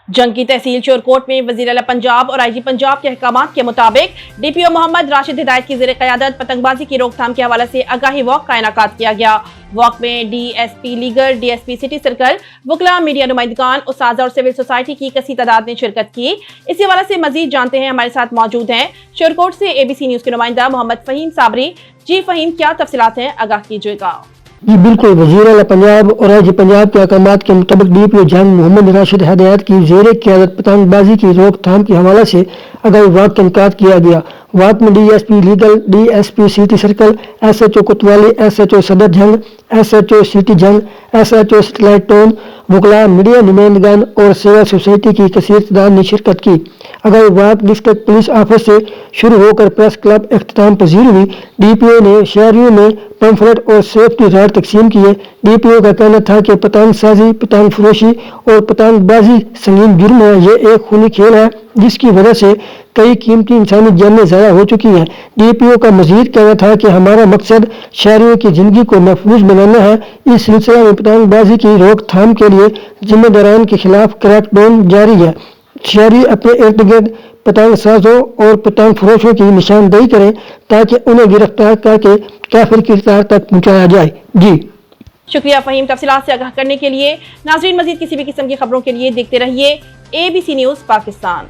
جنگ کی تحصیل چورکوٹ میں وزیر اعلیٰ پنجاب اور آئی جی پنجاب کے احکامات کے مطابق ڈی پی او محمد راشد ہدایت کی زیر قیادت پتنگ بازی کی روک تھام کے حوالے سے آگاہی واک کا انعقاد کیا گیا۔ واک میں ڈی ایس پی lager, D S P city circle, وکلاء، میڈیا نمائندگان، اساتذہ اور سول سوسائٹی کی کثیر تعداد نے شرکت کی۔ اسی حوالے سے مزید جانتے ہیں، ہمارے ساتھ موجود ہیں چورکوٹ سے اے بی سی نیوز کے نمائندہ محمد فہیم صابری۔ جی فہیم، کیا تفصیلات ہیں، آگاہ کیجیے گا۔ جی بالکل، وزیر اعلیٰ پنجاب اور آئی جی پنجاب کے احکامات کے مطابق ڈی پی او جنگ محمد راشد ہدایت کی زیر قیادت پتنگ بازی کی روک تھام کے حوالے سے آگاہی واک کا انعقاد کیا گیا۔ واک میں D S P legal, D S P city circle, S H O Kotwali, S H O Saddar Jhang, S H O city Jhang, S H O satellite town, وکلاء، میڈیا نمائندگان اور سول سوسائٹی کی کثیر تعداد نے شرکت کی۔ آگاہی واک ڈسٹرکٹ پولیس آفس سے شروع ہو کر پریس کلب اختتام پذیر ہوئی۔ ڈی پی او نے شہریوں میں پمفلٹ اور سیفٹی ریڈ تقسیم کیے۔ ڈی پی او کا کہنا تھا کہ پتنگ سازی، پتنگ فروشی اور پتنگ بازی سنگین جرم ہے۔ یہ ایک خونی کھیل ہے جس کی وجہ سے کئی قیمتی انسانی جانیں ضائع ہو چکی ہیں۔ ڈی پی او کا مزید کہنا تھا کہ ہمارا مقصد شہریوں کی زندگی کو محفوظ بنانا ہے۔ اس سلسلے میں پتنگ بازی کی روک تھام کے لیے ذمہ داران کے خلاف کریک ڈاؤن جاری ہے۔ شہری اپنے ارد گرد پتنگ سازوں اور پتنگ فروشوں کی نشاندہی کریں تاکہ انہیں گرفتار کر کے کافر کی اطلاع تک پہنچایا جائے۔ جی شکریہ فہیم، تفصیلات سے آگاہ کرنے کے لیے۔ ناظرین، مزید کسی بھی قسم کی خبروں کے لیے دیکھتے رہیے اے بی سی نیوز پاکستان۔